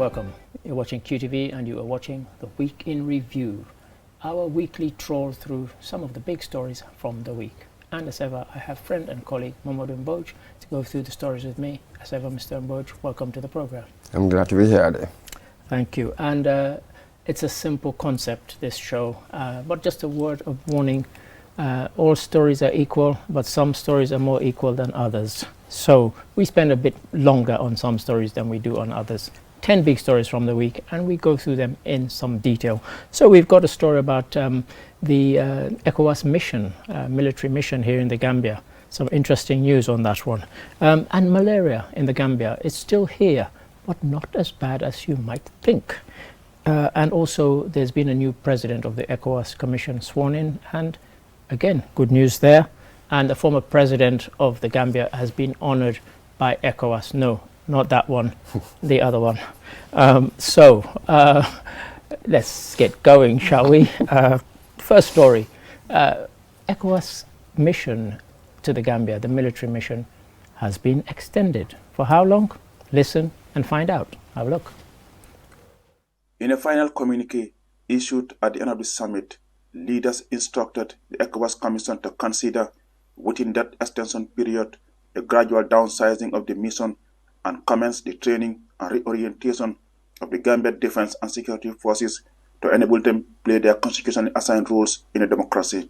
welcome. You're watching QTV and you are watching The Week in Review, our weekly troll through some of the big stories from the week. And as ever, I have friend and colleague Momodu Mboj to go through the stories with me. As ever, Mr. Mboj, welcome to the program. I'm glad to be here today. Thank you. And it's a simple concept, this show, but just a word of warning. All stories are equal, but some stories are more equal than others. So we spend a bit longer on some stories than we do on others. 10 big stories from the week, and we go through them in some detail. So we've got a story about the ECOWAS mission, military mission here in the Gambia. Some interesting news on that one. And malaria in the Gambia is still here, but not as bad as you might think. And also there's been a new president of the ECOWAS Commission sworn in, and again, good news there. And the former president of the Gambia has been honored by ECOWAS. No, not that one, the other one. Let's get going, shall we? First story, ECOWAS mission to the Gambia, the military mission, has been extended. For how long? Listen and find out. Have a look. In a final communique issued at the end of the summit, leaders instructed the ECOWAS Commission to consider, within that extension period, a gradual downsizing of the mission and commence the training and reorientation of the Gambia Defense and Security Forces to enable them to play their constitutionally assigned roles in a democracy.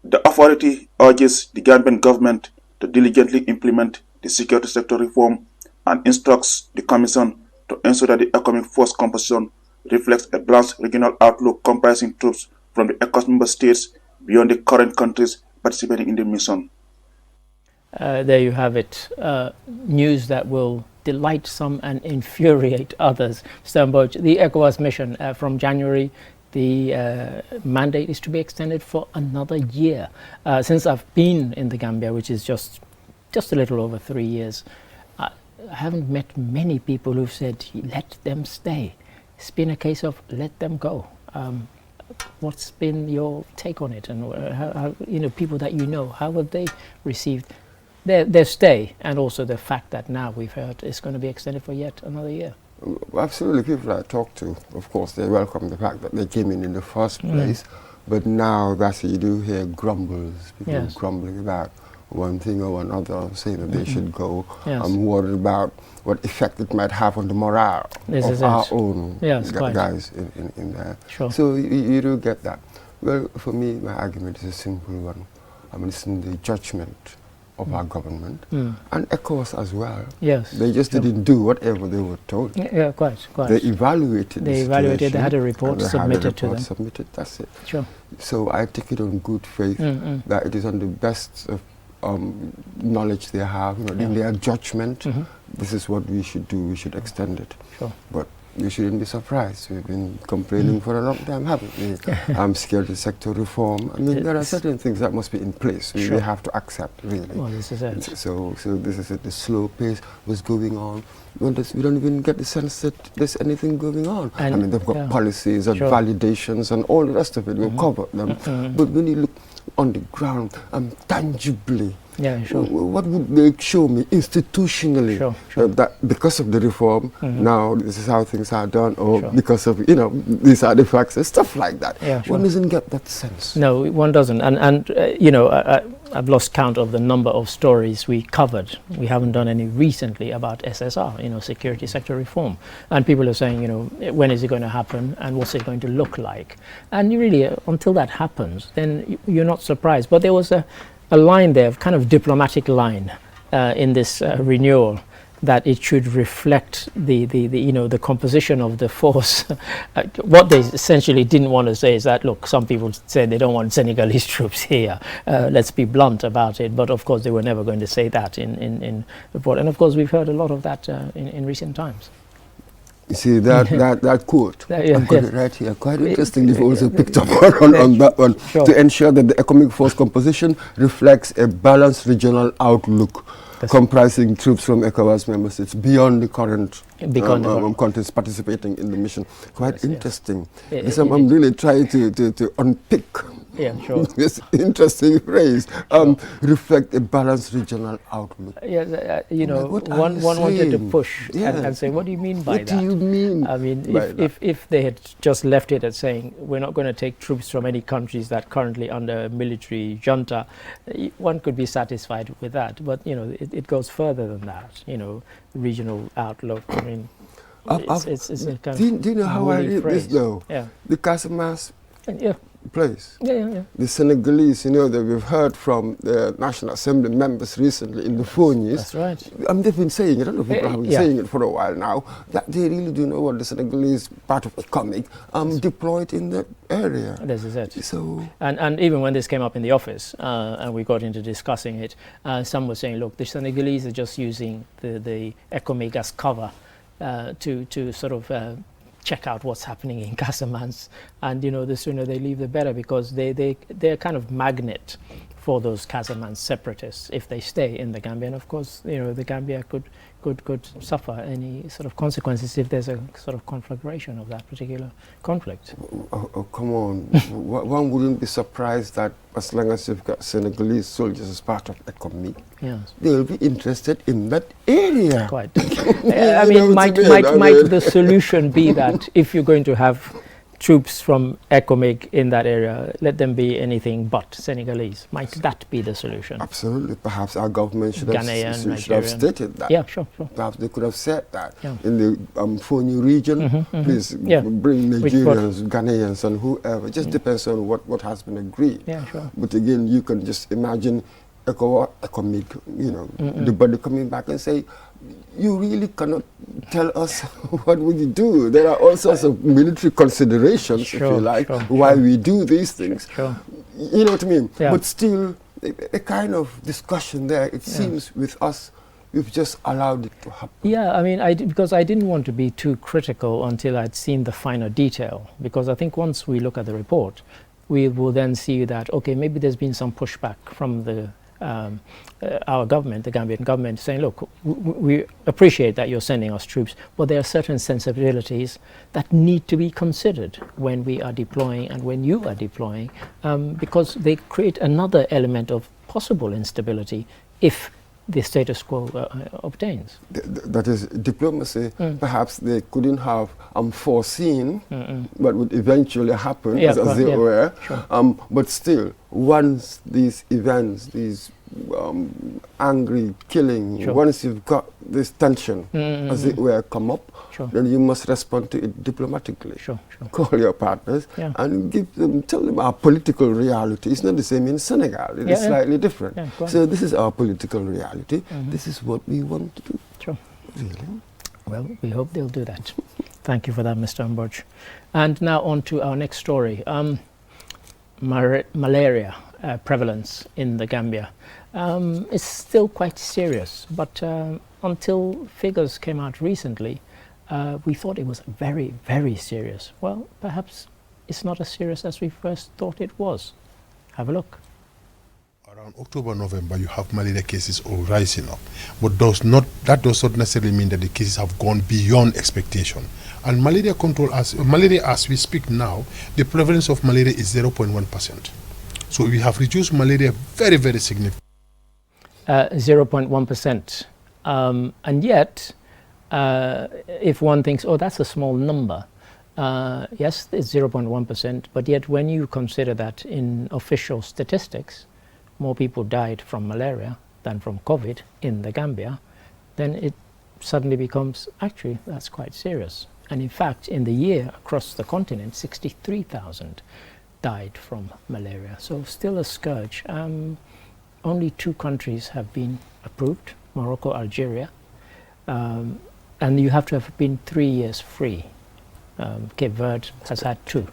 The authority urges the Gambian government to diligently implement the security sector reform and instructs the Commission to ensure that the economic force composition reflects a balanced regional outlook comprising troops from the ECOWAS member states beyond the current countries participating in the mission. There you have it. News that will delight some and infuriate others. Mr. Mboj, the ECOWAS mission from January, the mandate is to be extended for another year. Since I've been in the Gambia, which is just a little over 3 years, I haven't met many people who've said, let them stay. It's been a case of let them go. What's been your take on it? And how, people that you know, how have they received their stay, and also the fact that now we've heard it's going to be extended for yet another year? Absolutely. People I talk to, of course, they welcome the fact that they came in the first place. But now that you do hear grumbles, people grumbling about one thing or another, saying that they should go. I'm worried about what effect it might have on the morale of our own guys in there. Sure. So you do get that. Well, for me, my argument is a simple one. I mean, it's in the judgment of our government and ECOWAS as well. Yes. They just didn't do whatever they were told. Yeah, quite. They evaluated. They had a report submitted to them. That's it. Sure. So I take it on good faith that it is on the best of knowledge they have, in their judgment. This is what we should do. We should extend it. Sure. But you shouldn't be surprised. We've been complaining for a long time, haven't we? Security sector reform. I mean, there are certain things that must be in place. We have to accept, really. Well, this is it. So this is it. The slow pace was going on. We don't even get the sense that there's anything going on. And I mean, they've got policies and validations and all the rest of it. We'll cover them. But when you look on the ground, tangibly, what would they show me institutionally that because of the reform, now this is how things are done, or because of, these are the facts and stuff like that. One doesn't get that sense. No, one doesn't. And I've lost count of the number of stories we covered. We haven't done any recently about SSR, security sector reform. And people are saying, when is it going to happen and what's it going to look like? And you really, until that happens, then you're not surprised. But there was a line there, kind of diplomatic line in this renewal, that it should reflect the composition of the force. What they essentially didn't want to say is that, look, some people said they don't want Senegalese troops here. Let's be blunt about it. But of course, they were never going to say that in report. And of course, we've heard a lot of that in recent times. You see, that quote, I've got it right here, quite interesting. They've also picked up on that one. To ensure that the economic force composition reflects a balanced regional outlook comprising troops from ECOWAS member states beyond the current countries participating in the mission. Quite interesting. I'm really trying to unpick Yeah, sure. It's interesting phrase. Reflect a balanced regional outlook. Yeah, you know, one wanted to push and say, what do you mean by that? What do you mean? I mean, if they had just left it at saying, we're not going to take troops from any countries that currently under military junta, one could be satisfied with that. But, you know, it goes further than that, you know, regional outlook. I mean, it's a kind of do you know how I read phrase. this, though? Yeah. The Casamance place. Yeah. The Senegalese, you know, that we've heard from the National Assembly members recently in the Fonies. That's right. They've been saying it, I don't know if people have been saying it for a while now, that they really do know what the Senegalese part of ECOMIG deployed in that area. This is it. So and even when this came up in the office and we got into discussing it, some were saying, look, the Senegalese are just using the ECOMIG as cover to sort of check out what's happening in Casamance, and you know, the sooner they leave the better, because they're kind of magnet for those Casamance separatists if they stay in the Gambia. And of course, you know, the Gambia could suffer any sort of consequences if there's a sort of conflagration of that particular conflict. Oh, come on. One wouldn't be surprised that as long as you've got Senegalese soldiers as part of ECOMIG, they'll be interested in that area. Quite. I mean, might the solution be that if you're going to have troops from ECOMIG in that area, let them be anything but Senegalese? Might that be the solution? Absolutely. Perhaps our government should have stated that. Yeah, sure. Perhaps they could have said that in the Foni region. Please bring Nigerians, Ghanaians, and whoever. Just depends on what has been agreed. Yeah, sure. But again, you can just imagine ECOMIG, you know, the body coming back and say, you really cannot tell us what would you do. There are all sorts of military considerations, if you like, why we do these things. You know what I mean? Yeah. But still, a kind of discussion there, it seems with us, we've just allowed it to happen. Yeah, I mean, because I didn't want to be too critical until I'd seen the finer detail, because I think once we look at the report, we will then see that, okay, maybe there's been some pushback from the our government, the Gambian government, saying, look, we appreciate that you're sending us troops, but there are certain sensibilities that need to be considered when we are deploying and when you are deploying, because they create another element of possible instability if the status quo obtains. That is diplomacy. Perhaps they couldn't have foreseen what would eventually happen, as they were. Sure. But still, once these events, these angry killing, once you've got this tension, as it were, come up, then you must respond to it diplomatically. Call your partners and tell them our political reality. It's not the same in Senegal. It is slightly different. So this is our political reality. This is what we want to do. Sure. Really? Well, we hope they'll do that. Thank you for that, Mr. Mbodj. And now on to our next story. Malaria prevalence in the Gambia is still quite serious, but until figures came out recently, we thought it was very, very serious. Well, perhaps it's not as serious as we first thought it was. Have a look. Around October, November, you have malaria cases all rising up, but that does not necessarily mean that the cases have gone beyond expectation. And malaria control, as we speak now, the prevalence of malaria is 0.1%. So we have reduced malaria very, very significantly. 0.1%. And yet, if one thinks, oh, that's a small number, yes, it's 0.1%, but yet when you consider that in official statistics, more people died from malaria than from COVID in the Gambia, then it suddenly becomes, actually, that's quite serious. And in fact, in the year across the continent, 63,000 died from malaria. So still a scourge. Only 2 countries have been approved, Morocco, Algeria, and you have to have been 3 years free. Cape Verde has had 2.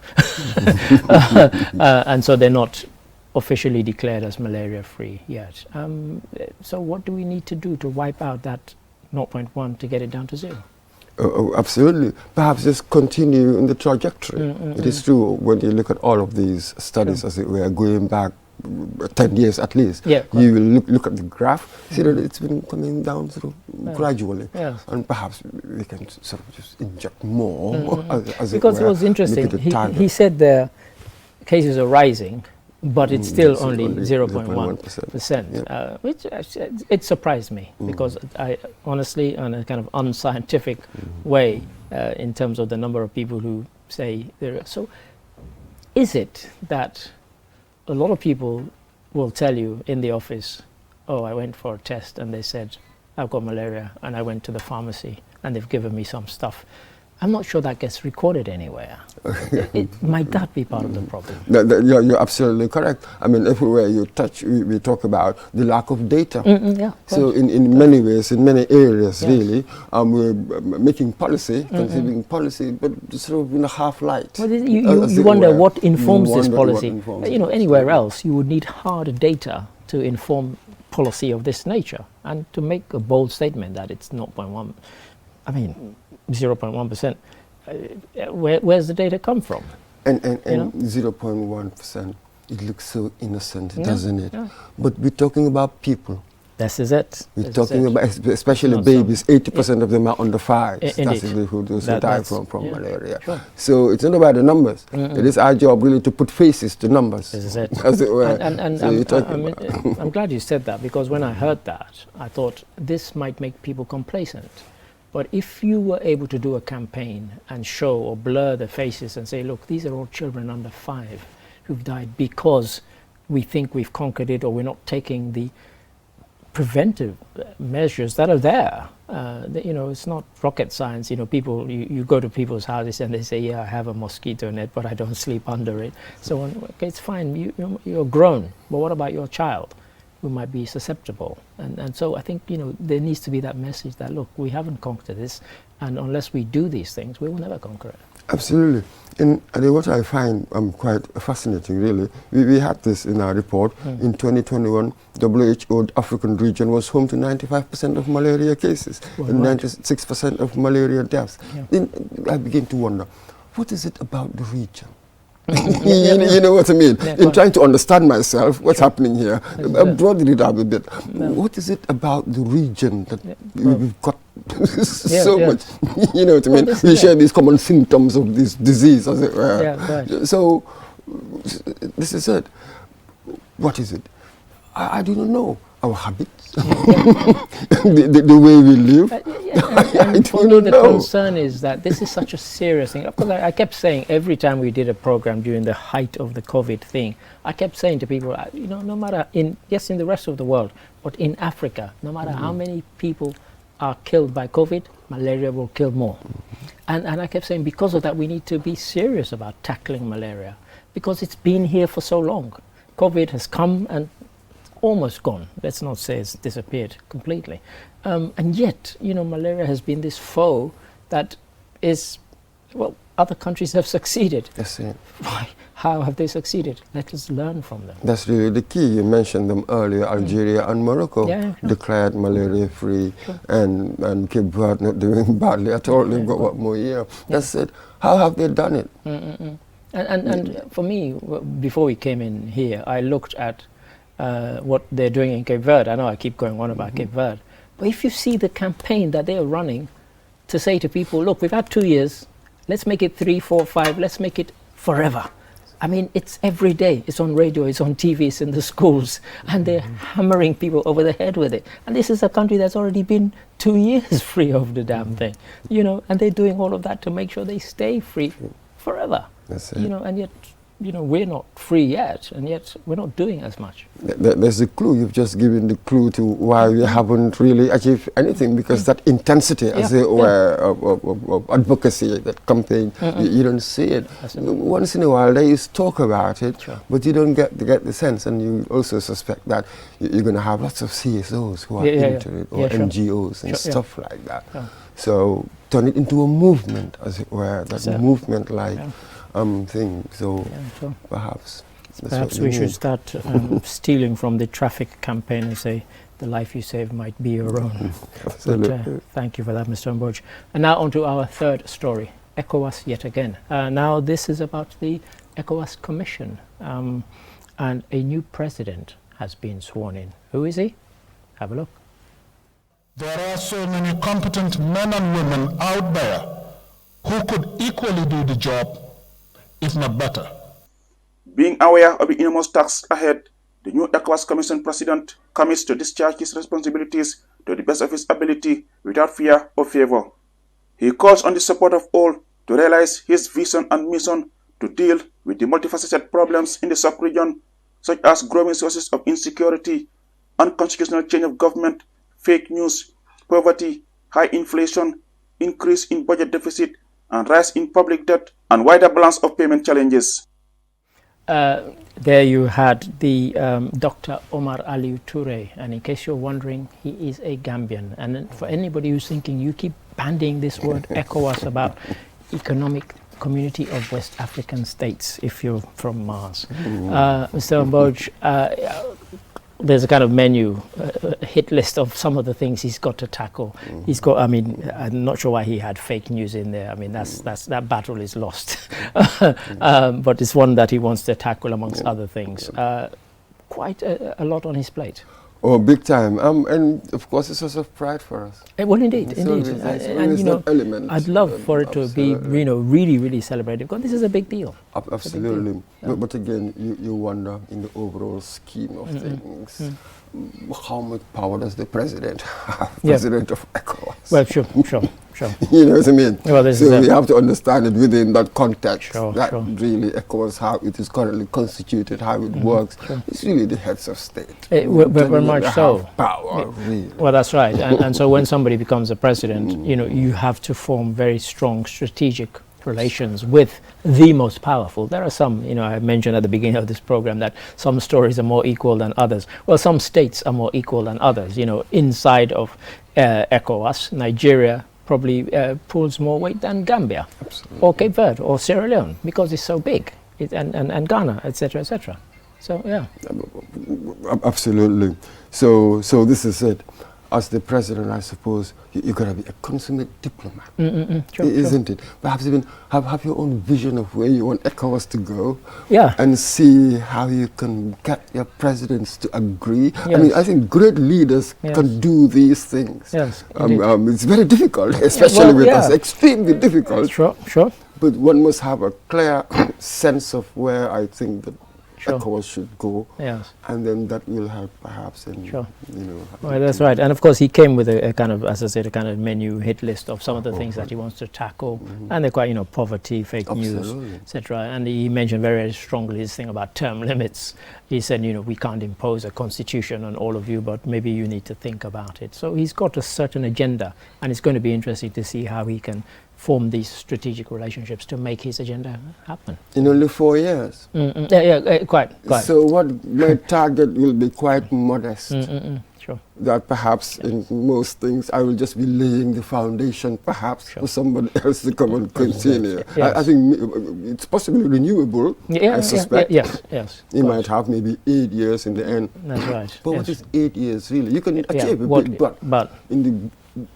And so they're not officially declared as malaria free yet. So what do we need to do to wipe out that 0.1 to get it down to 0? Oh, absolutely. Perhaps just continue in the trajectory. It is true when you look at all of these studies, as it were, going back 10 years at least, you will look at the graph, see that it's been coming down sort of gradually. And perhaps we can sort of just inject more, as because it were. It was interesting. He said the cases are rising, But it's still only 0.1%, which it surprised me because I honestly, on a kind of unscientific way, in terms of the number of people who say there. So, is it that a lot of people will tell you in the office, "Oh, I went for a test and they said I've got malaria, and I went to the pharmacy and they've given me some stuff." I'm not sure that gets recorded anywhere. Might that be part of the problem? You're absolutely correct. I mean, everywhere you touch, we talk about the lack of data. So in many ways, in many areas, really, we're making policy, conceiving policy, but sort of in a half light. Well, you wonder what informs this policy. Anywhere else, you would need hard data to inform policy of this nature and to make a bold statement that it's 0.1. I mean, 0.1%. Where's the data come from? And 0.1%. It looks so innocent, doesn't it? Yeah. But we're talking about people. This is it. We're talking about, especially babies. 80% of them are under 5. That's who die from malaria. Sure. So it's not about the numbers. It is our job really to put faces to numbers. This is it. As it were. I'm glad you said that, because when I heard that, I thought this might make people complacent. But if you were able to do a campaign and show or blur the faces and say, look, these are all children under 5 who've died because we think we've conquered it, or we're not taking the preventive measures that are there. It's not rocket science. People, you go to people's houses and they say, yeah, I have a mosquito net, but I don't sleep under it. So okay, it's fine, you're grown, but what about your child who might be susceptible? And so I think, there needs to be that message that, look, we haven't conquered this, and unless we do these things, we will never conquer it. Absolutely. And what I find quite fascinating, really, we had this in our report. In 2021, WHO African region was home to 95% of malaria cases and 96% of malaria deaths. Yeah. Then I begin to wonder, what is it about the region? You know what I mean? In trying to understand myself, what's happening here, I broadened it up a bit. What is it about the region that we've got so much? You know what I mean? We share these common symptoms of this disease, as it were. So, this is it. What is it? I do not know. Our habits, the way we live. And for me, the concern is that this is such a serious thing. Of course, I kept saying every time we did a program during the height of the COVID thing, I kept saying to people, no matter in the rest of the world, but in Africa, no matter how many people are killed by COVID, malaria will kill more. And I kept saying, because of that, we need to be serious about tackling malaria, because it's been here for so long. COVID has come and almost gone. Let's not say it's disappeared completely. And yet, malaria has been this foe that is, other countries have succeeded. That's it. Why? How have they succeeded? Let us learn from them. That's really the key. You mentioned them earlier. Algeria and Morocco declared malaria-free, and Cape Verde not doing badly at all. They've got what more year. That's it. How have they done it? And for me, before we came in here, I looked at what they're doing in Cape Verde. I know I keep going on about Cape Verde, but if you see the campaign that they are running to say to people, look, we've had 2 years, let's make it 3, 4, 5, let's make it forever. I mean, it's every day. It's on radio, it's on TV, it's in the schools, and they're hammering people over the head with it. And this is a country that's already been 2 years free of the damn thing, and they're doing all of that to make sure they stay free forever. That's it. And yet, we're not free yet, and yet we're not doing as much. There's a clue. You've just given the clue to why we haven't really achieved anything, because that intensity, as it were, of advocacy, that campaign, you don't see it. Once in a while, there is talk about it, but you don't get the sense, and you also suspect that you're going to have lots of CSOs who are into it, or NGOs and stuff like that. So turn it into a movement, as it were, that movement-like thing. So perhaps we should start stealing from the traffic campaign and say the life you save might be your own. Absolutely. But, thank you for that, Mr. Mboj. And now on to our third story, ECOWAS yet again. Now this is about the ECOWAS Commission, and a new president has been sworn in. Who is he? Have a look. There are so many competent men and women out there who could equally do the job, if not better. Being aware of the enormous tasks ahead, the new ECOWAS Commission President commits to discharge his responsibilities to the best of his ability without fear or favor. He calls on the support of all to realize his vision and mission to deal with the multifaceted problems in the sub-region, such as growing sources of insecurity, unconstitutional change of government, fake news, poverty, high inflation, increase in budget deficit, and rise in public debt, and wider balance of payment challenges. There you had the Dr. Omar Alieu Toure, and in case you're wondering, he is a Gambian. And for anybody who's thinking you keep bandying this word ECOWAS about Economic Community of West African States, if you're from Mars. Mr. Mboj, there's a kind of menu, hit list of some of the things he's got to tackle. He's got, I mean, I'm not sure why he had fake news in there. I mean, that battle is lost. But it's one that he wants to tackle amongst other things. Quite a lot on his plate. Oh, big time. And of course, it's a source of pride for us. Well, indeed, indeed. And you know, I'd love for it to be, you know, really, really celebrated, because this is a big deal. Absolutely. Big deal. But again, you wonder in the overall scheme of things, how much power does the president have? President of ECOWAS. Well, sure. You know what I mean? Well, so we have to understand it within that context. That sure. Really ECOWAS, how it is currently constituted, how it works. It's really the heads of state. Very much so. Power, really. Well, that's right. And so when somebody becomes a president, you know, you have to form very strong strategic relations with the most powerful. There are some, you know, I mentioned at the beginning of this program that some stories are more equal than others. Well, some states are more equal than others. You know, inside of ECOWAS, Nigeria probably pulls more weight than Gambia, or Cape Verde, or Sierra Leone, because it's so big, and Ghana, etc., etc. So, yeah. Absolutely. So this is it. As the president, I suppose, you've got to be a consummate diplomat, isn't it? Perhaps even have your own vision of where you want ECOWAS to go, and see how you can get your presidents to agree. I mean, I think great leaders can do these things. Yes, it's very difficult, especially with us, extremely difficult. Sure. But one must have a clear sense of where I think that ECOWAS should go, and then that will help perhaps in, you know. Well, that's right. And of course he came with a kind of, as I said, a kind of menu hit list of some of the things that he wants to tackle, and they're quite, you know, poverty, fake news, etc. And he mentioned very strongly this thing about term limits. He said, you know, we can't impose a constitution on all of you, but maybe you need to think about it. So he's got a certain agenda, and it's going to be interesting to see how he can form these strategic relationships to make his agenda happen. In only 4 years? Quite. So what my target will be quite modest. Sure. That perhaps in most things I will just be laying the foundation perhaps for somebody else to come and continue. I think it's possibly renewable, I suspect. Yes. You might have maybe 8 years in the end. That's right. But what is 8 years really? You can achieve it, but in the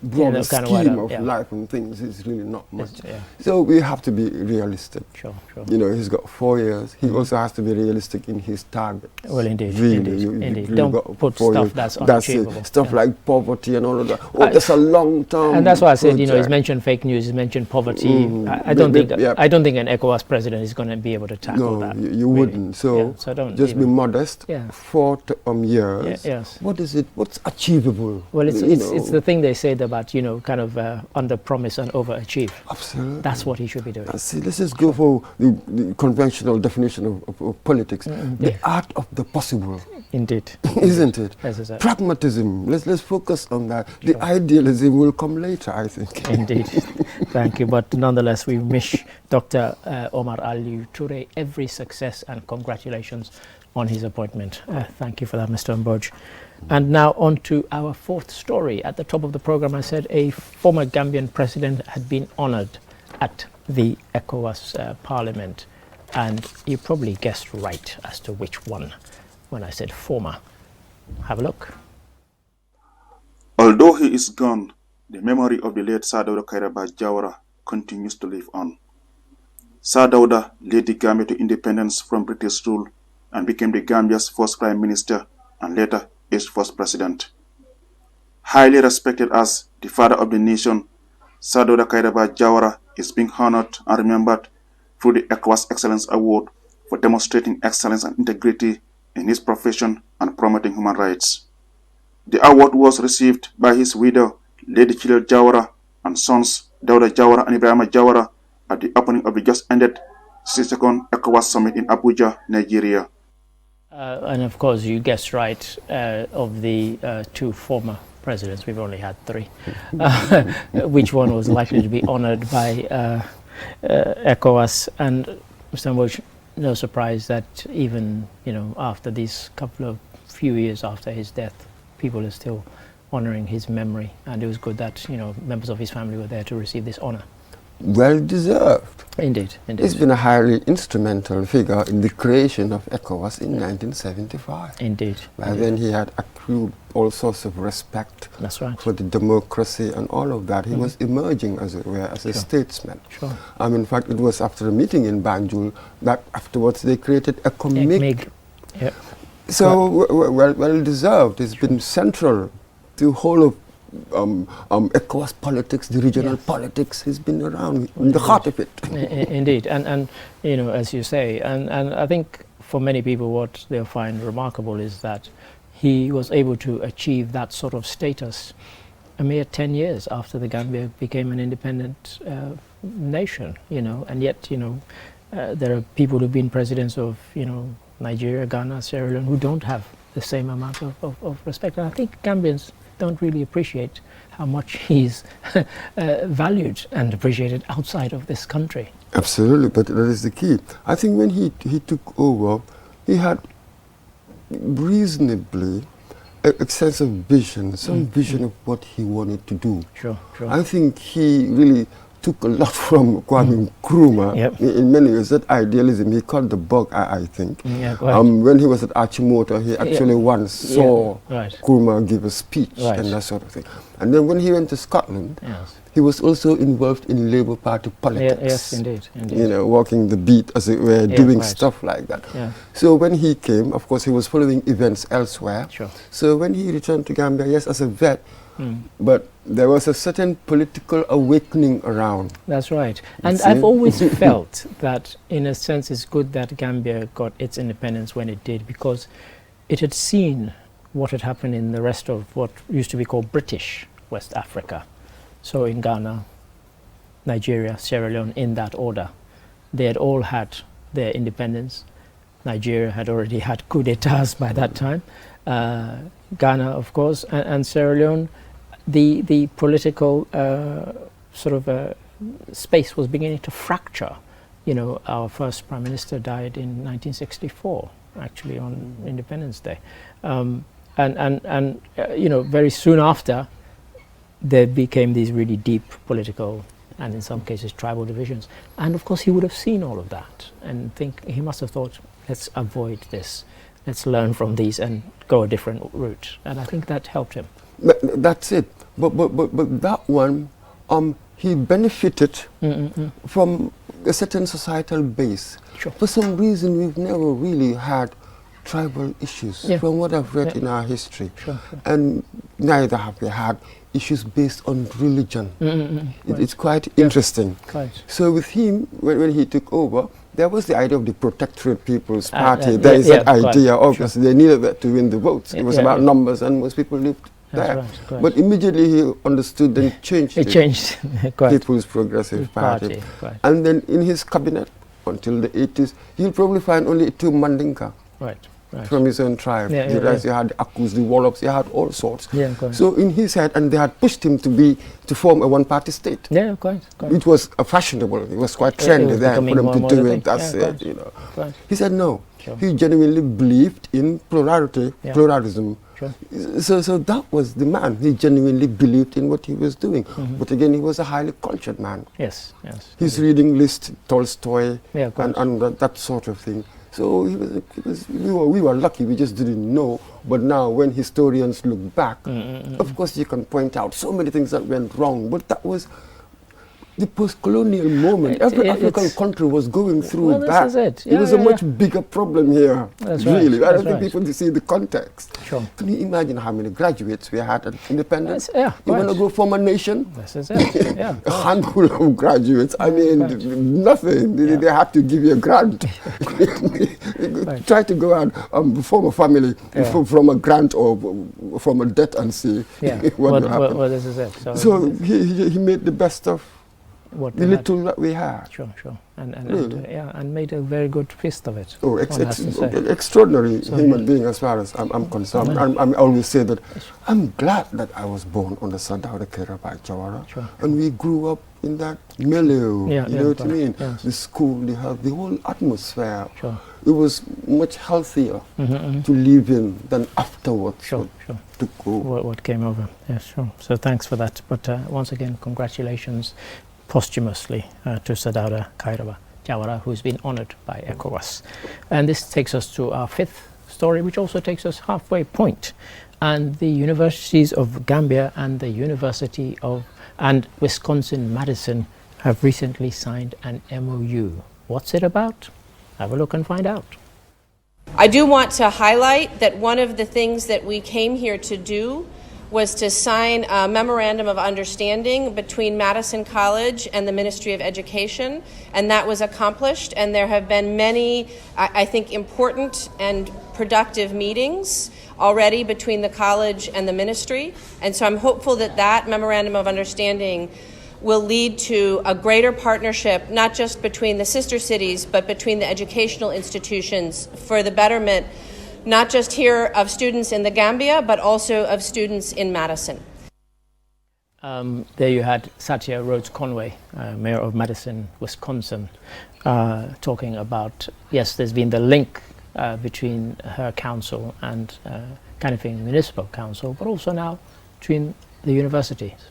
broader scheme of life and things, it's really not much. So we have to be realistic. Sure. You know, he's got 4 years. He also has to be realistic in his targets. Well, indeed. Really, indeed. You Don't put stuff that's unachievable. That's it. Stuff like poverty and all of that. That's a long term. And that's why I said, you know, he's mentioned fake news, he's mentioned poverty. I don't think an ECOWAS president is going to be able to tackle that. No, you wouldn't. So don't just be modest. 4 years. Yes. What is it? What's achievable? Well, it's the thing they say about, you know, kind of under promise and overachieve. Absolutely. That's what he should be doing. See, let's just go for the conventional definition of politics. The art of the possible. Indeed. Isn't it? Yes, pragmatism. Let's focus on that. The idealism will come later, I think. Indeed. Thank you. But nonetheless, we wish Dr. Omar Alieu Toure every success and congratulations on his appointment. Thank you for that, Mr. Mboj. And now on to our fourth story. At the top of the program, I said a former Gambian president had been honored at the ECOWAS Parliament. And you probably guessed right as to which one when I said former. Have a look. Although he is gone, the memory of the late Sir Dawda Kairaba Jawara continues to live on. Sir Dawda led the Gambia to independence from British rule and became the Gambia's first prime minister and later its first president. Highly respected as the father of the nation, Sir Dawda Kairaba Jawara is being honored and remembered through the ECOWAS Excellence Award for demonstrating excellence and integrity in his profession and promoting human rights. The award was received by his widow, Lady Chilel Jawara, and sons, Dauda Jawara and Ibrahima Jawara, at the opening of the just ended 62nd ECOWAS Summit in Abuja, Nigeria. And of course, you guessed right, of the two former presidents, we've only had three, which one was likely to be honored by ECOWAS. And Mr. Mboch, no surprise that even, after these few years after his death, people are still honoring his memory. And it was good that, members of his family were there to receive this honor. Well deserved. Indeed, indeed. He's been a highly instrumental figure in the creation of ECOWAS in 1975. Indeed. By then he had accrued all sorts of respect. That's right. For the democracy and all of that. He was emerging, as it were, as a statesman. Sure. In fact, it was after a meeting in Banjul that afterwards they created ECOMIG. Yep. So, well deserved. It's been central to the whole of ECOWAS politics, the regional politics. He's been around in the heart of it. Indeed, and as you say, and I think for many people what they'll find remarkable is that he was able to achieve that sort of status a mere 10 years after the Gambia became an independent nation, and yet, there are people who've been presidents of, Nigeria, Ghana, Sierra Leone, who don't have the same amount of respect. And I think Gambians don't really appreciate how much he's valued and appreciated outside of this country. Absolutely, but that is the key. I think when he took over, he had reasonably a sense of vision, some vision of what he wanted to do. Sure. I think he really took a lot from Kwame Nkrumah. Yep. In many ways. That idealism, he caught the bug, I think. Yeah, right. When he was at Achimota, he actually once saw Nkrumah give a speech and that sort of thing. And then when he went to Scotland, he was also involved in Labour Party politics. Yes, indeed. Walking the beat, as it were, doing stuff like that. Yeah. So when he came, of course, he was following events elsewhere. Sure. So when he returned to Gambia, yes, as a vet, but there was a certain political awakening around. That's right. And I've always felt that, in a sense, it's good that Gambia got its independence when it did, because it had seen what had happened in the rest of what used to be called British West Africa. So in Ghana, Nigeria, Sierra Leone, in that order, they had all had their independence. Nigeria had already had coup d'etats by that time. Ghana, of course, and Sierra Leone, the political space was beginning to fracture. Our first Prime Minister died in 1964, actually on Independence Day. Very soon after, there became these really deep political and in some cases tribal divisions. And of course he would have seen all of that and he must have thought, let's avoid this. Let's learn from these and go a different route. And I think that helped him. That's it. But that one, he benefited from a certain societal base. Sure. For some reason, we've never really had tribal issues, from what I've read in our history. Sure. And neither have we had issues based on religion. It's quite interesting. Right. So with him, when he took over, there was the idea of the Protectorate People's Party. There is that idea, obviously. They needed that to win the votes. It was about numbers, and most people lived there. Right. But immediately he understood and changed it. Changed. People's Progressive Party. Right. And then in his cabinet, until the 80s, you'll probably find only 2 Mandinka. Right. From his own tribe. You had the Akus, the Wallops, you had all sorts. So in his head, and they had pushed him to form a one-party state. Yeah, quite. Which was fashionable. It was quite trendy there for them to do it. That's it, He said no. Sure. He genuinely believed in pluralism. Sure. So that was the man. He genuinely believed in what he was doing. But again, he was a highly cultured man. Yes. He's reading Liszt, Tolstoy, and that sort of thing. So we were lucky, we just didn't know. But now when historians look back, of course you can point out so many things that went wrong. But that was the post-colonial moment. Every African country was going through that. This is it. It was a much bigger problem here. That's really. Right. I don't think people see the context. Sure. Can you imagine how many graduates we had at independence? You want to go form a nation? This is it. Yeah. A handful of graduates. I mean, nothing. They have to give you a grant. Try to go out form a family from a grant or from a debt and see what will happen. Well, this is it. So he made the best of the little that we had. Sure. And made a very good fist of it. Oh, extraordinary human being as far as I'm concerned. I always say that I'm glad that I was born on the Sir Dawda Kairaba Jawara. Sure. And we grew up in that milieu, you know what I mean? Yes. The school, the whole atmosphere. Sure. It was much healthier to live in than afterwards. Sure. To go. What came over. Yes, sure. So thanks for that. But once again, congratulations posthumously to Sir Dawda Kairaba Jawara, who's been honored by ECOWAS. And this takes us to our fifth story, which also takes us halfway point. And the universities of Gambia and the University of Wisconsin-Madison have recently signed an MOU. What's it about? Have a look and find out. I do want to highlight that one of the things that we came here to do was to sign a memorandum of understanding between Madison College and the Ministry of Education, and that was accomplished. And there have been many, I think, important and productive meetings already between the college and the ministry. And so I'm hopeful that that memorandum of understanding will lead to a greater partnership, not just between the sister cities, but between the educational institutions for the betterment, not just here of students in the Gambia, but also of students in Madison. There you had Satya Rhodes Conway, Mayor of Madison, Wisconsin, talking about, yes, there's been the link between her council and Kanifing Municipal Council, but also now between the universities,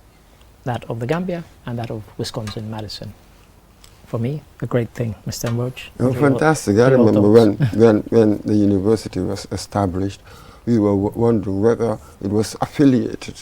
that of the Gambia and that of Wisconsin-Madison. For me, a great thing, Mr. Mboch. Oh, fantastic. I remember when the university was established, we were wondering whether it was affiliated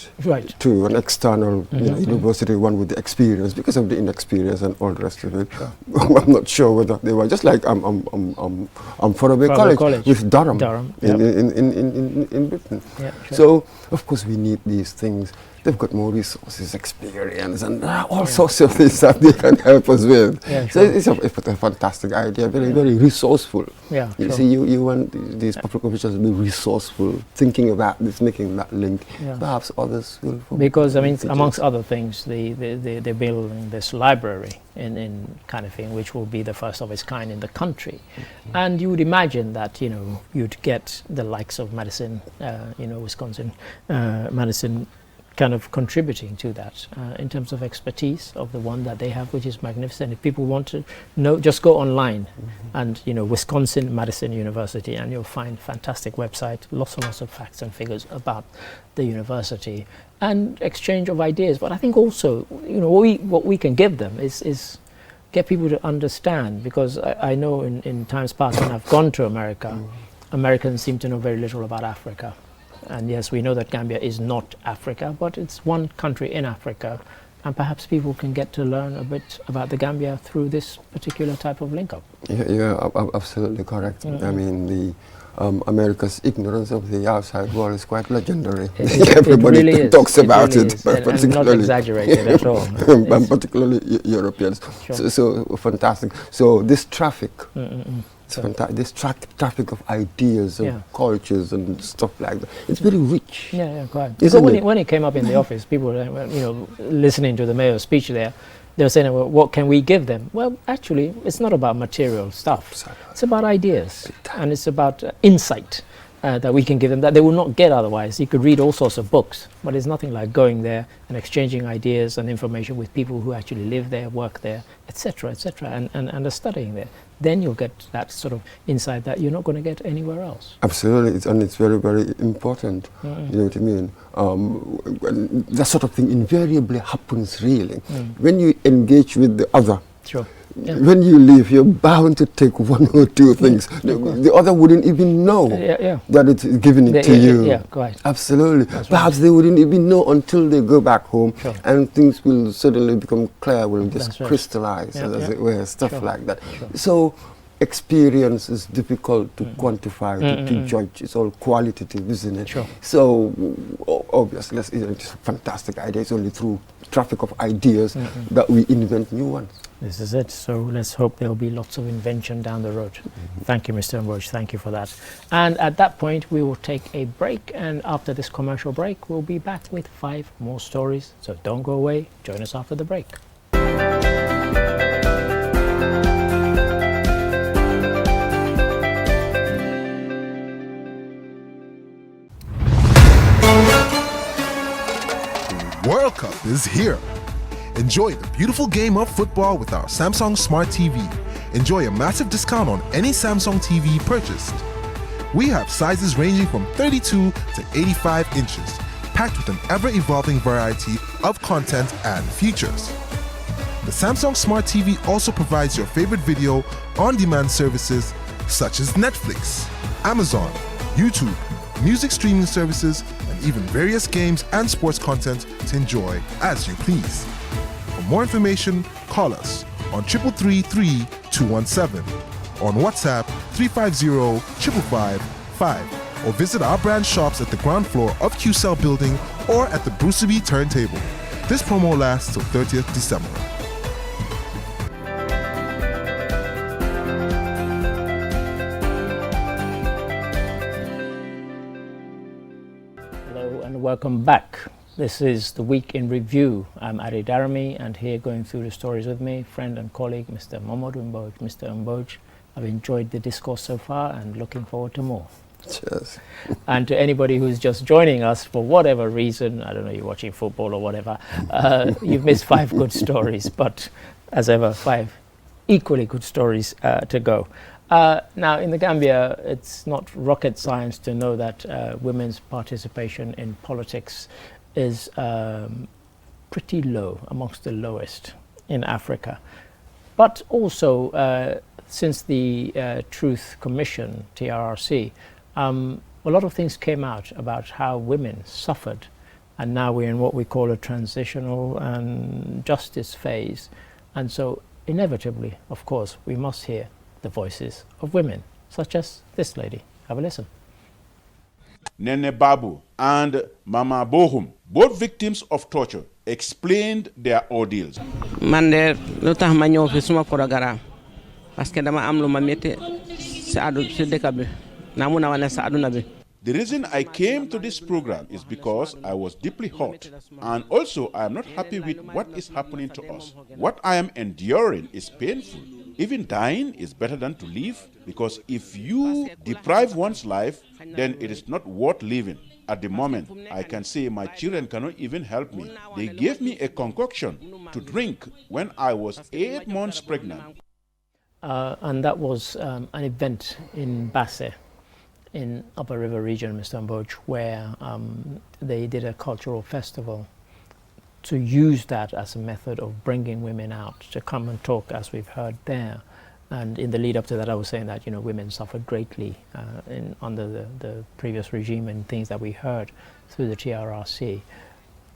to an external university, one with the experience, because of the inexperience and all the rest of it. Sure. I'm not sure whether they were just like Foraway College with Durham. In Britain. Yeah, sure. So, of course, we need these things. They've got more resources, experience, and all sorts of things that they can help us with. Yeah, sure. So it's a fantastic idea, very resourceful. Yeah, you see, you want these public officials to be resourceful, thinking about this, making that link. Yeah. Perhaps others will. Because, I mean, amongst other things, they're building this library in Kanifing, which will be the first of its kind in the country. And you would imagine that, you'd get the likes of Madison, Wisconsin, Madison, kind of contributing to that in terms of expertise of the one that they have, which is magnificent. If people want to know, just go online and Wisconsin-Madison University, and you'll find fantastic website, lots and lots of facts and figures about the university and exchange of ideas. But I think also, what we can give them is get people to understand, because I know in times past when I've gone to America, Americans seem to know very little about Africa. And yes, we know that Gambia is not Africa, but it's one country in Africa, and perhaps people can get to learn a bit about the Gambia through this particular type of link-up. Yeah, absolutely correct. I mean, the America's ignorance of the outside world is quite legendary. Everybody really talks about it, and not exaggerated at all. And particularly Europeans. Sure. So fantastic. So this traffic. This traffic of ideas and cultures and stuff like that. It's very rich. Yeah, quite. So when he came up in the office, people were, listening to the mayor's speech there, they were saying, well, what can we give them? Well, actually, it's not about material stuff. It's about ideas, and it's about insight that we can give them that they will not get otherwise. You could read all sorts of books, but it's nothing like going there and exchanging ideas and information with people who actually live there, work there, etc., and are studying there. Then you'll get that sort of insight that you're not going to get anywhere else. Absolutely, it's very, very important. You know what I mean? That sort of thing invariably happens, really. When you engage with the other, when you leave, you're bound to take one or two things. The other wouldn't even know that it's giving it to you. Yeah, quite. Absolutely. That's Perhaps they wouldn't even know until they go back home, and things will suddenly become clear, will just crystallize, as it were, stuff like that. So experience is difficult to quantify, to judge. It's all qualitative, isn't it? So obviously, it's a fantastic idea. It's only through traffic of ideas that we invent new ones. This is it. So let's hope there'll be lots of invention down the road. Thank you, Mr. Mboj. Thank you for that. And at that point, we will take a break. And after this commercial break, we'll be back with 5 more stories. So don't go away. Join us after the break. World Cup is here. Enjoy the beautiful game of football with our Samsung Smart TV. Enjoy a massive discount on any Samsung TV purchased. We have sizes ranging from 32 to 85 inches, packed with an ever-evolving variety of content and features. The Samsung Smart TV also provides your favorite video on-demand services such as Netflix, Amazon, YouTube, music streaming services, and even various games and sports content to enjoy as you please. For more information, call us on 333-217, on WhatsApp 350-555, or visit our brand shops at the ground floor of QCell building or at the Bruceby turntable. This promo lasts till 30th December. Welcome back. This is the Week in Review. I'm Ade Darami, and here going through the stories with me, friend and colleague, Mr. Momodu Mboj. Mr. Mboj, I've enjoyed the discourse so far and looking forward to more. Cheers. And to anybody who's just joining us for whatever reason, I don't know, you're watching football or whatever, you've missed 5 good stories, but as ever, 5 equally good stories to go. Now, in the Gambia, it's not rocket science to know that women's participation in politics is pretty low, amongst the lowest in Africa. But also, since the Truth Commission, TRRC, a lot of things came out about how women suffered. And now we're in what we call a transitional and justice phase. And so, inevitably, of course, we must hear the voices of women, such as this lady. Have a listen. Nene Babu and Mama Bohum, both victims of torture, explained their ordeals. Mande lutax ma ñew fi suma programme parce que dama am lu ma metti ci adu ci dëkk bi na mëna wone sa aduna bi. The reason I came to this program is because I was deeply hurt, and also I am not happy with what is happening to us. What I am enduring is painful. Even dying is better than to live, because if you deprive one's life, then it is not worth living. At the moment, I can say my children cannot even help me. They gave me a concoction to drink when I was 8 months pregnant. And that was an event in Basse, in Upper River region, Mr. Mboj, where they did a cultural festival to use that as a method of bringing women out to come and talk, as we've heard there. And in the lead up to that, I was saying that, you know, women suffered greatly under the previous regime and things that we heard through the TRRC.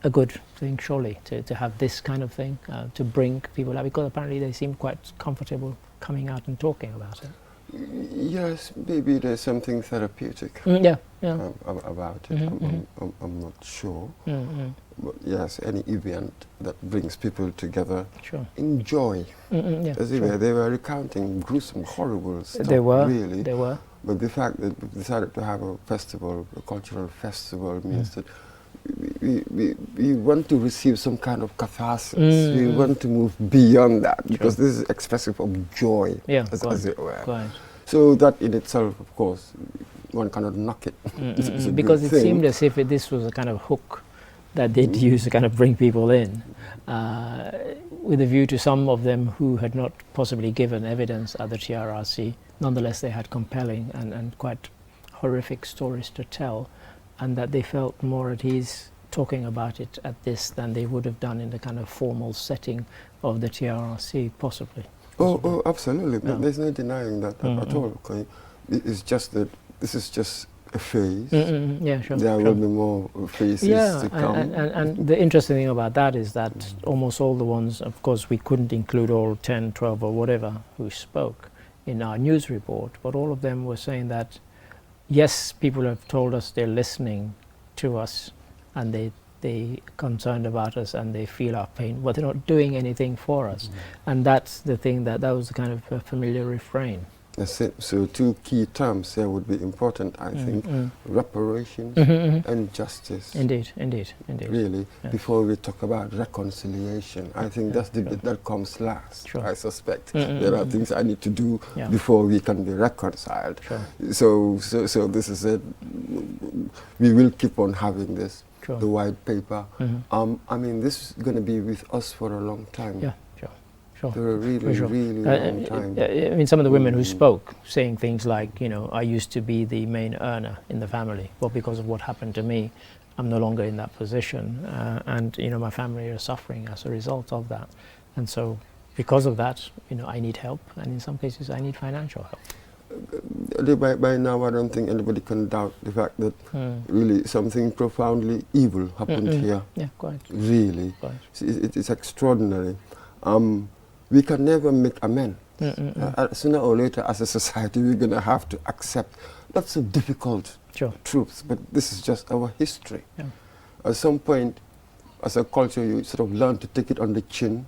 A good thing, surely, to have this kind of thing, to bring people out, because apparently they seemed quite comfortable coming out and talking about it. Yes, maybe there's something therapeutic about it. I'm not sure. But yes, any event that brings people together, enjoy. As they were recounting gruesome, horrible stuff. They were. Really. They were. But the fact that we decided to have a festival, a cultural festival, means that we want to receive some kind of catharsis. We want to move beyond that, because this is expressive of joy, as it were. So that in itself, of course, one cannot knock it. Because it seemed as if this was a kind of hook that they'd use to kind of bring people in, with a view to some of them who had not possibly given evidence at the TRRC. Nonetheless, they had compelling and quite horrific stories to tell, and that they felt more at ease talking about it at this than they would have done in the kind of formal setting of the TRRC, possibly. Oh, absolutely. No. There's no denying that at all. Okay? It's just that this is just a phase. Yeah, sure. There will be more phases to come. And the interesting thing about that is that almost all the ones, of course, we couldn't include all 10, 12 or whatever who spoke in our news report, but all of them were saying that, yes, people have told us they're listening to us and they're concerned about us and they feel our pain, but they're not doing anything for us. And that's the thing, that was the kind of a familiar refrain. That's it. So two key terms here would be important, I think, reparations and justice. Indeed. Really, before we talk about reconciliation, I think that's the bit that comes last, I suspect. There are things I need to do before we can be reconciled. So this is it. We will keep on having this, the white paper. I mean, this is going to be with us for a long time. Sure. For a really long time. I mean, some of the women who spoke, saying things like, you know, I used to be the main earner in the family, but because of what happened to me, I'm no longer in that position, and you know, my family are suffering as a result of that. And so, because of that, you know, I need help, and in some cases, I need financial help. By now, I don't think anybody can doubt the fact that really something profoundly evil happened here. Yeah, quite. Really, it's extraordinary. We can never make amends. Sooner or later, as a society, we're going to have to accept lots of difficult truths, but this is just our history. At some point, as a culture, you sort of learn to take it on the chin.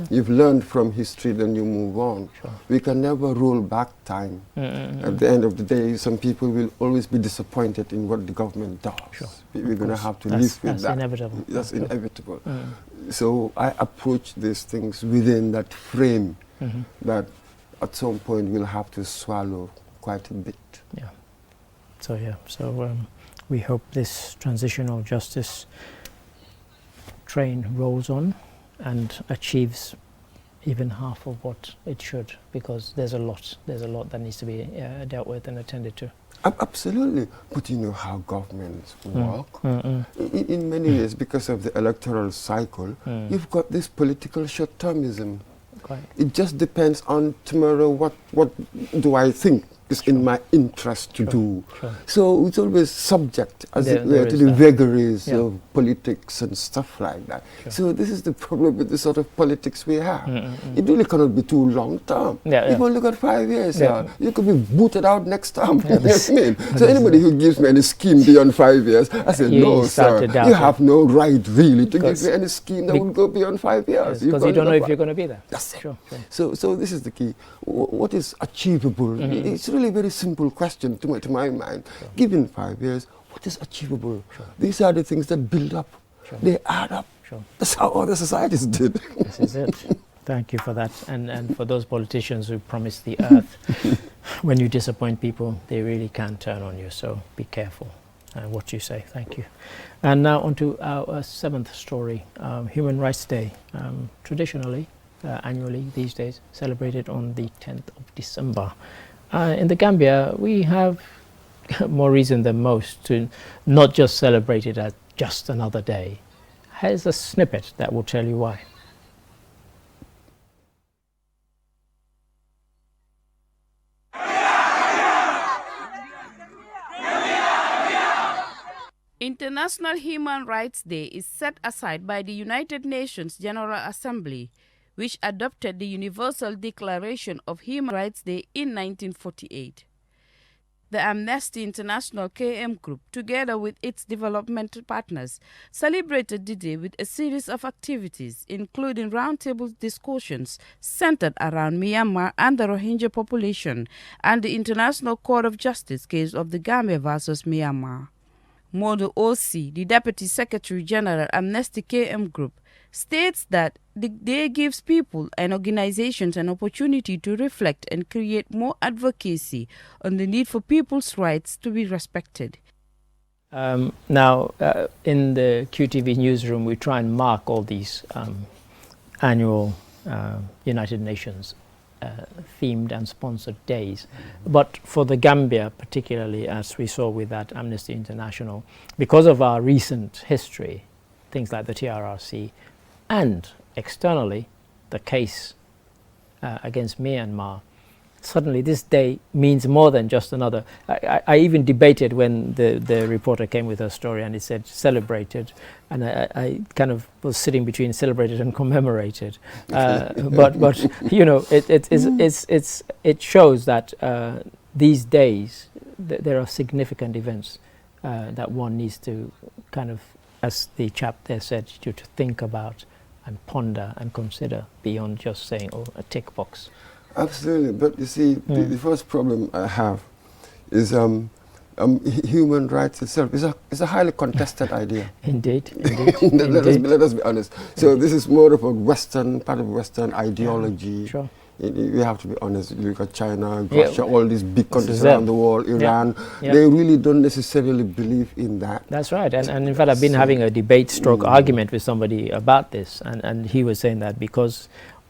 You've learned from history, then you move on. We can never roll back time. At the end of the day, some people will always be disappointed in what the government does. We're going to have to live with that. That's inevitable. That's inevitable. So I approach these things within that frame that at some point we'll have to swallow quite a bit. So we hope this transitional justice train rolls on and achieves even half of what it should, because there's a lot that needs to be dealt with and attended to. Absolutely, but you know how governments work. In many ways, because of the electoral cycle, you've got this political short-termism. It just depends on tomorrow, what do I think is in my interest to do. So it's always subject, as it were, to the vagaries of politics and stuff like that. So this is the problem with the sort of politics we have. It really cannot be too long term. You've only got 5 years. You could be booted out next term. So anybody who gives me any scheme beyond 5 years, I say, no, sir, you have no right really to give me any scheme that will go beyond 5 years. Because you don't know if you're going to be there. That's it. So this is the key. What is achievable? It's really a very simple question to my mind. Given 5 years, what is achievable? These are the things that build up. They add up. That's how other societies did. This is it. Thank you for that. And for those politicians who promise the earth, when you disappoint people, they really can turn on you. So be careful what you say. Thank you. And now on to our seventh story, Human Rights Day. Traditionally, annually these days, celebrated on the 10th of December. In the Gambia, we have more reason than most to not just celebrate it as just another day. Here's a snippet that will tell you why. International Human Rights Day is set aside by the United Nations General Assembly, which adopted the Universal Declaration of Human Rights Day in 1948. The Amnesty International KM Group, together with its development partners, celebrated the day with a series of activities, including roundtable discussions centered around Myanmar and the Rohingya population and the International Court of Justice case of the Gambia versus Myanmar. Modu Osi, the Deputy Secretary General Amnesty KM Group, states that the day gives people and organizations an opportunity to reflect and create more advocacy on the need for people's rights to be respected. Now, in the QTV newsroom, we try and mark all these annual United Nations themed and sponsored days. But for the Gambia, particularly, as we saw with that Amnesty International, because of our recent history, things like the TRRC, and externally, the case against Myanmar, suddenly this day means more than just another. I even debated when the reporter came with her story and it said celebrated, and I kind of was sitting between celebrated and commemorated. But you know, it shows that these days there are significant events that one needs to kind of, as the chap there said, to think about and ponder and consider beyond just saying, oh, a tick box. Absolutely, but you see, the first problem I have is human rights itself is a highly contested idea. Indeed. Let us be honest. So this is more of a part of Western ideology. Sure. We have to be honest. You look at China, Russia, all these big countries around the world, Iran, they really don't necessarily believe in that. That's right. And in fact, I've been having a debate argument with somebody about this, and he was saying that because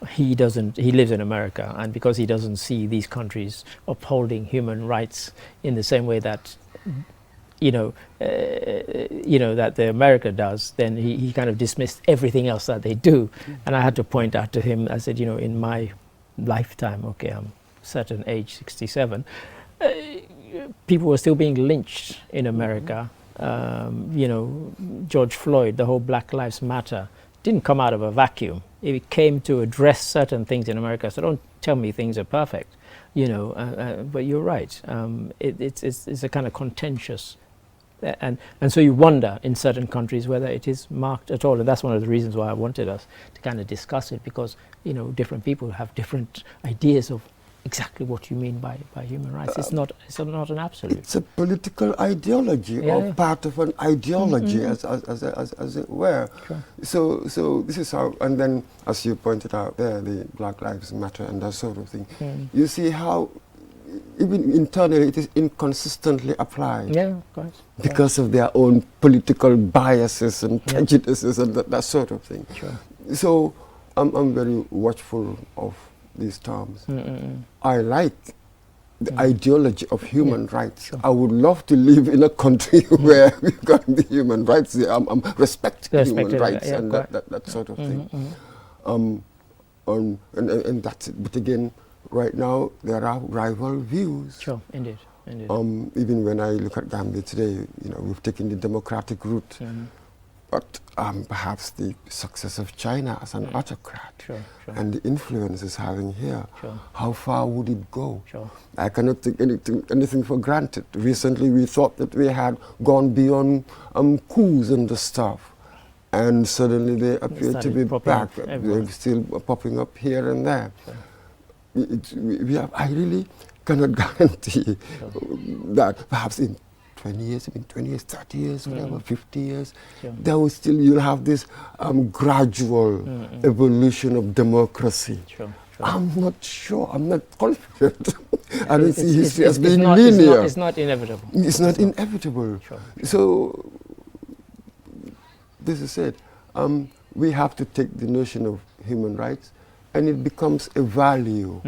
he lives in America, and because he doesn't see these countries upholding human rights in the same way that that the America does, then he kind of dismissed everything else that they do. And I had to point out to him, I said, in my lifetime, okay, I'm a certain age, 67, people were still being lynched in America. George Floyd, the whole Black Lives Matter didn't come out of a vacuum. It came to address certain things in America. So don't tell me things are perfect, but you're right. It's a kind of contentious, and so you wonder in certain countries whether it is marked at all. And that's one of the reasons why I wanted us to kind of discuss it, because different people have different ideas of exactly what you mean by human rights. It's not an absolute. It's a political ideology, or part of an ideology, as it were. Sure. So this is how, and then as you pointed out there, the Black Lives Matter and that sort of thing. You see how even internally it is inconsistently applied. Yeah, of course. Because of their own political biases and prejudices and that sort of thing. Sure. So I'm very watchful of these terms. I like the ideology of human rights. Sure. I would love to live in a country where we've got the human rights. I'm respecting human rights and that sort of thing. And that's it. But again, right now there are rival views. Sure, indeed. Even when I look at Gambia today, we've taken the democratic route. But perhaps the success of China as an autocrat and the influence it's having here, how far would it go? I cannot take anything for granted. Recently we thought that we had gone beyond coups and the stuff, and suddenly they appear to be back. They're still popping up here and there. I really cannot guarantee that perhaps in 20 years, 30 years, whatever, 50 years, there will still, you'll have this gradual evolution of democracy. I'm not sure, I'm not confident. I don't see history as being linear. It's not inevitable. It's not inevitable. So, this is it. We have to take the notion of human rights, and it becomes a value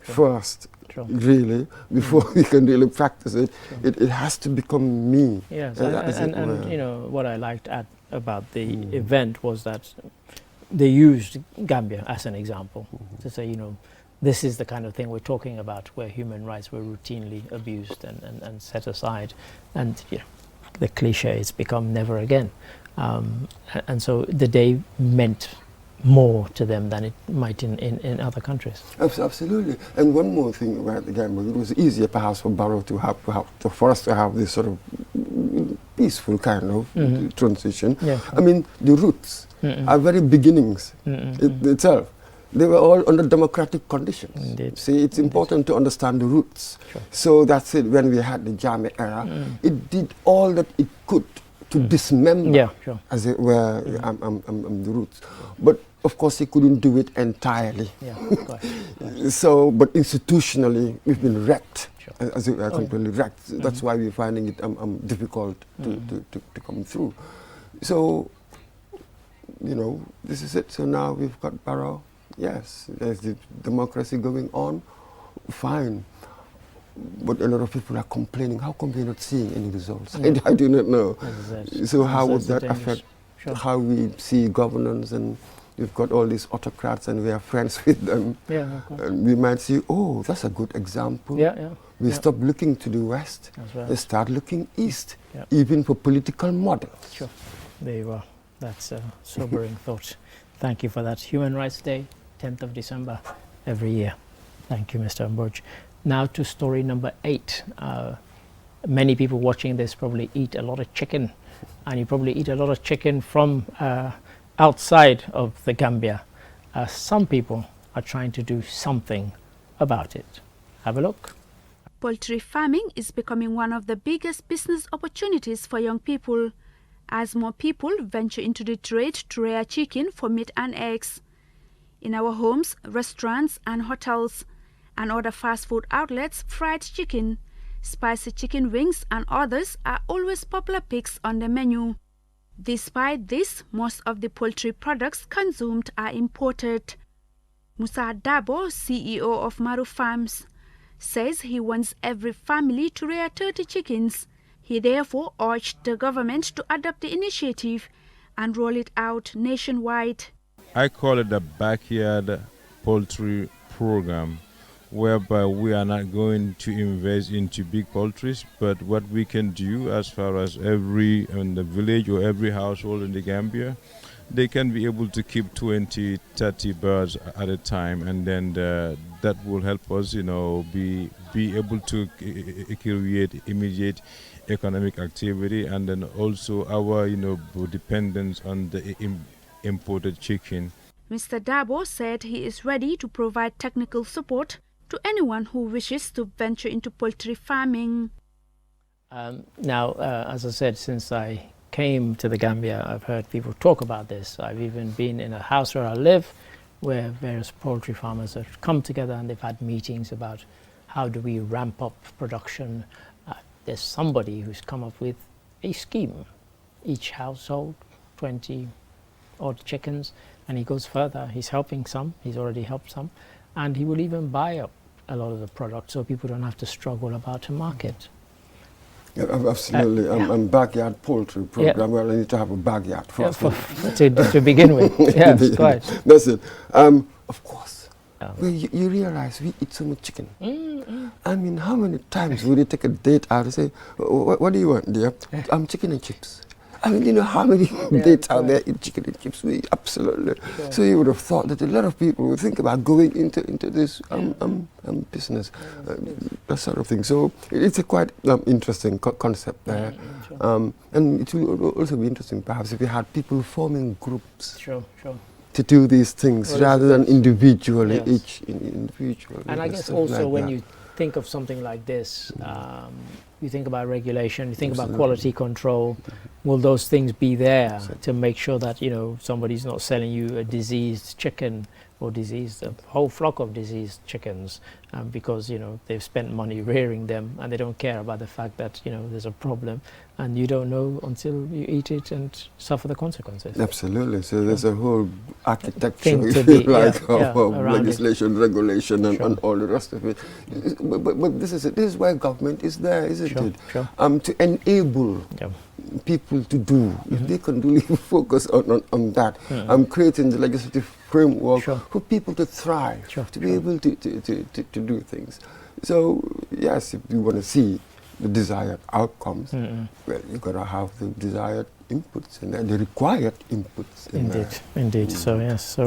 first. Really, before we can really practice it, it has to become me. Yes, and what I liked about the event was that they used Gambia as an example to say, this is the kind of thing we're talking about, where human rights were routinely abused and set aside, and the cliche has become never again, and so the day meant more to them than it might in other countries. Absolutely. And one more thing about the Gambia, it was easier perhaps for Barrow for us to have this sort of peaceful kind of transition. I mean, the roots, our very beginnings itself, they were all under democratic conditions. Indeed. See, it's important to understand the roots. So that's it. When we had the Jammeh era, it did all that it could to dismember, as it were, the roots. But of course, he couldn't do it entirely. So, but institutionally, we've been wrecked, as it were, completely wrecked. That's why we're finding it difficult to come through. So, this is it. So now we've got Barrow. Yes, there's the democracy going on. Fine. But a lot of people are complaining, how come we're not seeing any results? I do not know. So how would that affect how we see governance and we've got all these autocrats and we are friends with them. Yeah, of course. And we might see, oh, that's a good example. We stop looking to the west, we start looking east, even for political models. Sure, there you are. That's a sobering thought. Thank you for that. Human Rights Day, 10th of December, every year. Thank you, Mr. Mboj. Now to story number 8. Many people watching this probably eat a lot of chicken, and you probably eat a lot of chicken from outside of the Gambia. Some people are trying to do something about it. Have a look. Poultry farming is becoming one of the biggest business opportunities for young people, as more people venture into the trade to rear chicken for meat and eggs. In our homes, restaurants and hotels and other fast food outlets, fried chicken, spicy chicken wings and others are always popular picks on the menu. Despite this, most of the poultry products consumed are imported. Musa Dabo, CEO of Maru Farms, says he wants every family to rear 30 chickens. He therefore urged the government to adopt the initiative and roll it out nationwide. I call it the backyard poultry program, whereby we are not going to invest into big poultries, but what we can do as far as every in the village or every household in the Gambia, they can be able to keep 20, 30 birds at a time, and then that will help us, be able to create immediate economic activity, and then also our, dependence on the imported chicken. Mr. Dabo said he is ready to provide technical support to anyone who wishes to venture into poultry farming. Now, as I said, since I came to the Gambia, I've heard people talk about this. I've even been in a house where I live, where various poultry farmers have come together and they've had meetings about how do we ramp up production. There's somebody who's come up with a scheme. Each household, 20 odd chickens, and he goes further. He's helping some, he's already helped some, and he will even buy up a lot of the product so people don't have to struggle about a market. Yeah, absolutely. I'm backyard poultry program. Well, I need to have a backyard first. To begin with. Yes, quite. That's it. Of course. Well, you realize we eat so much chicken. I mean, how many times would you take a date out and say, what do you want, dear? Chicken and chips. I mean, you know how many dates out there eat chicken and chips? We absolutely. Sure. So you would have thought that a lot of people would think about going into this business, that sort of thing. So it's a quite interesting concept there. Sure. And it will also be interesting, perhaps, if you had people forming groups. Sure. To do these things rather than individually, each individual. And I guess also like when you think of something like this, you think about regulation, you think about quality control. Will those things be there to make sure that somebody's not selling you a diseased chicken or a whole flock of diseased chickens because they've spent money rearing them and they don't care about the fact that there's a problem, and you don't know until you eat it and suffer the consequences. Absolutely. So there's a whole architecture, of legislation, regulation, and all the rest of it. But this is why government is there, isn't it? Sure. To enable people to do. If they can really focus on that, creating the legislative framework for people to thrive, to be able to do things. So yes, if you want to see the desired outcomes, well, you've got to have the desired inputs and the required inputs in there. Indeed. So yes,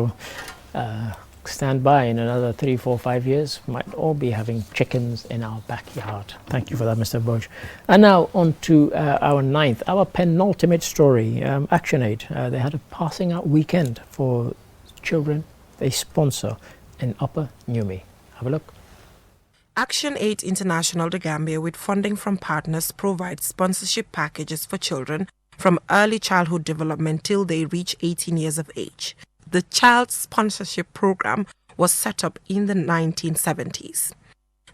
stand by in another 3, 4, 5 years. Might all be having chickens in our backyard. Thank you for that, Mr. Mboj. And now on to our penultimate story, ActionAid. They had a passing out weekend for children they sponsor in Upper Numi. Have a look. ActionAid International The Gambia, with funding from partners, provides sponsorship packages for children from early childhood development till they reach 18 years of age. The child sponsorship program was set up in the 1970s.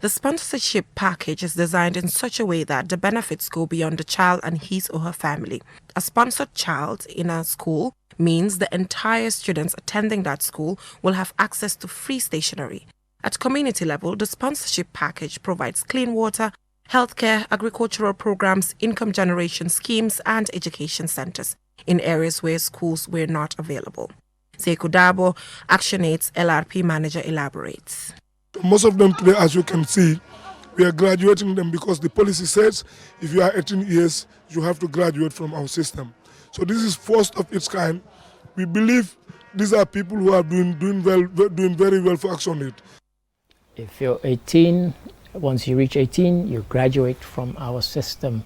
The sponsorship package is designed in such a way that the benefits go beyond the child and his or her family. A sponsored child in a school means the entire students attending that school will have access to free stationery. At community level, the sponsorship package provides clean water, healthcare, agricultural programs, income generation schemes, and education centers in areas where schools were not available. Sekou Dabo, Action Aid's LRP manager, elaborates. Most of them today, as you can see, we are graduating them because the policy says if you are 18 years, you have to graduate from our system. So this is first of its kind. We believe these are people who are doing very well for Action Aid. If you're 18, once you reach 18, you graduate from our system.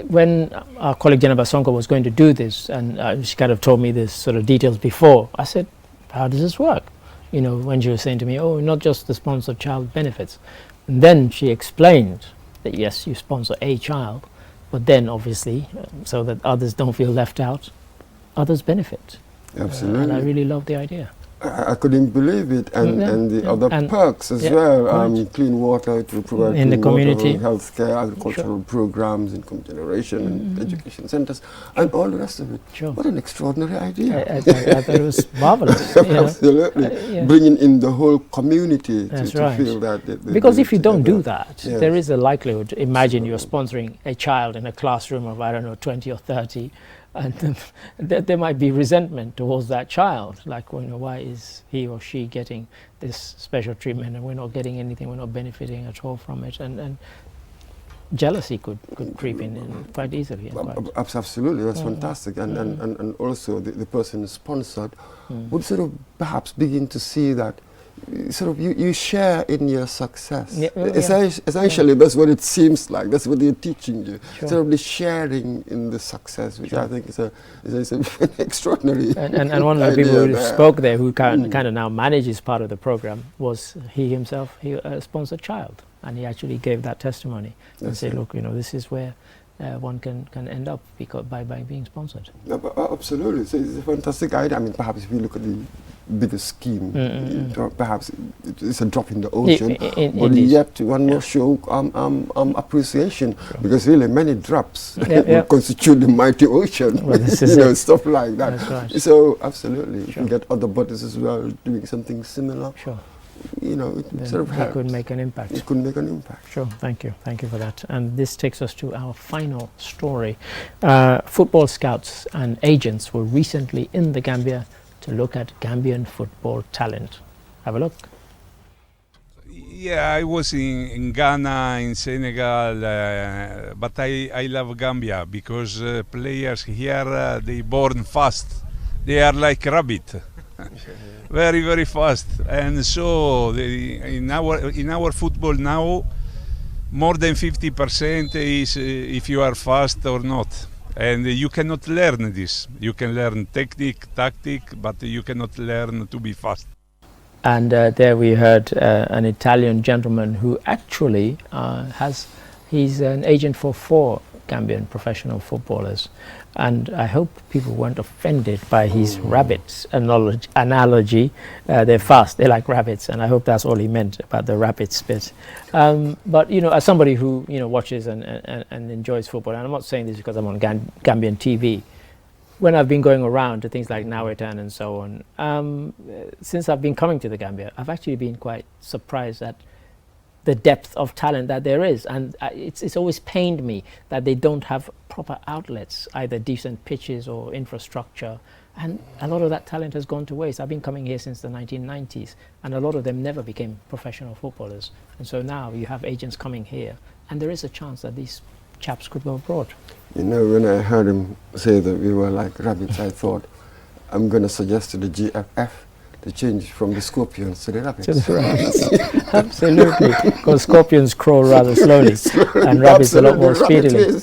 When our colleague Jennifer Sonko was going to do this, and she kind of told me this sort of details before, I said, how does this work? You know, when she was saying to me, oh, not just the sponsored child benefits. And then she explained that yes, you sponsor a child, but then obviously, so that others don't feel left out, others benefit. Absolutely. And I really love the idea. I couldn't believe it, and the other perks as well. Clean water to provide in the community, healthcare, agricultural programs, income generation, and education centers, and all the rest of it. Sure. What an extraordinary idea! I thought it was marvelous. Absolutely, bringing in the whole community to feel that. Because if you don't do that, there is a likelihood. Imagine you're sponsoring a child in a classroom of 20 or 30. And there might be resentment towards that child, like, why is he or she getting this special treatment and we're not getting anything, we're not benefiting at all from it, and jealousy could creep in quite easily. Absolutely, that's fantastic, and also the person sponsored would sort of perhaps begin to see that sort of you share in your success. Essentially, that's what it seems like. That's what they're teaching you. Sort of the sharing in the success, which I think is an extraordinary. And one of the people who spoke there, who kind of now manages part of the program, was he himself. He a sponsored child, and he actually gave that testimony and said, "Look, this is where." One can end up by being sponsored. Absolutely, so it's a fantastic idea. I mean, perhaps if you look at the bigger scheme, perhaps it's a drop in the ocean, but yet one must show appreciation, because really many drops will constitute the mighty ocean. Well, stuff like that. That's right. So absolutely, if you get other bodies as well doing something similar. Sure. It sort of helps. It could make an impact. It could make an impact. Sure, thank you for that. And this takes us to our final story. Football scouts and agents were recently in the Gambia to look at Gambian football talent. Have a look. Yeah, I was in Ghana, in Senegal, but I love Gambia because players here, they born fast. They are like rabbit. Very, very fast, and so in our football now, more than 50% is if you are fast or not, and you cannot learn this. You can learn technique, tactic, but you cannot learn to be fast. And there we heard an Italian gentleman who actually he's an agent for 4 Gambian professional footballers. And I hope people weren't offended by his rabbits analogy. They're fast, they're like rabbits, and I hope that's all he meant about the rabbits bit. But as somebody who watches and enjoys football, and I'm not saying this because I'm on Gambian TV, when I've been going around to things like Nawetan and so on, since I've been coming to the Gambia, I've actually been quite surprised at the depth of talent that there is, and it's always pained me that they don't have proper outlets, either decent pitches or infrastructure, and a lot of that talent has gone to waste. I've been coming here since the 1990s, and a lot of them never became professional footballers, and so now you have agents coming here, and there is a chance that these chaps could go abroad. When I heard him say that we were like rabbits, I thought, I'm going to suggest to the GFF to change from the scorpions to the rabbits. Absolutely, because scorpions crawl rather slowly, and rabbits a lot more speedily.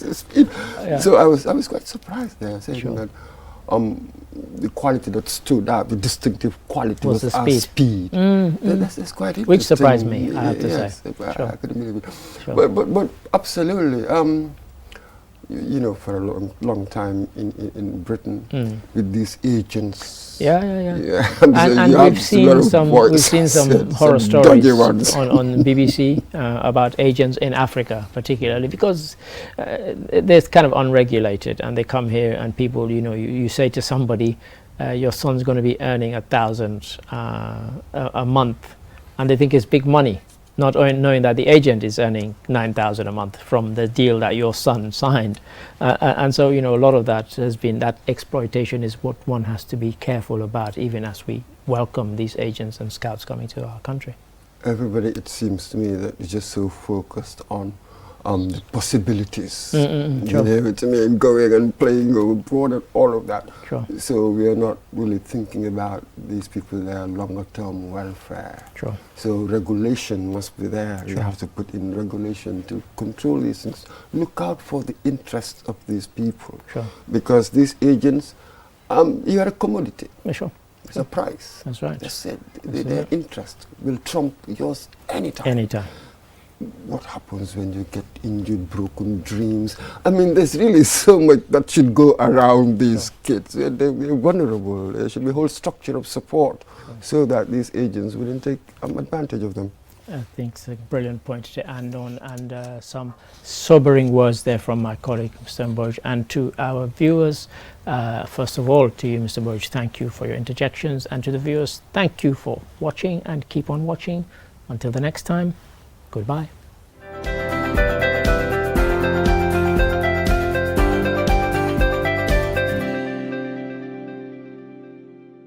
So I was quite surprised there, saying that the quality that stood out, the distinctive quality was our speed. That's quite interesting. Which surprised me, I have to say. I couldn't believe it. Sure. But absolutely. For a long time in Britain with these agents. And we've seen some horror stories on BBC about agents in Africa, particularly because they're kind of unregulated, and they come here, and people, you say to somebody, your son's going to be earning $1,000 a month, and they think it's big money. not knowing that the agent is earning 9,000 a month from the deal that your son signed. And so, you know, a lot of that has been, that exploitation is what one has to be careful about, even as we welcome these agents and scouts coming to our country. Everybody, it seems to me, that is just so focused on the possibilities. Sure. You know what I mean? Going and playing abroad and all of that. Sure. So we are not really thinking about these people, their longer term welfare. Sure. So regulation must be there. Sure. You have to put in regulation to control these things. Look out for the interests of these people. Sure. Because these agents, you are a commodity. Sure. It's a price. That's right. They said their interest will trump yours anytime. Anytime. What happens when you get injured, broken dreams? I mean, there's really so much that should go around these kids. They're vulnerable. There should be a whole structure of support so that these agents wouldn't take advantage of them. I think it's a brilliant point to end on, and some sobering words there from my colleague, Mr. Mbooj. And to our viewers, first of all, to you, Mr. Mbooj, thank you for your interjections. And to the viewers, thank you for watching, and keep on watching. Until the next time, goodbye.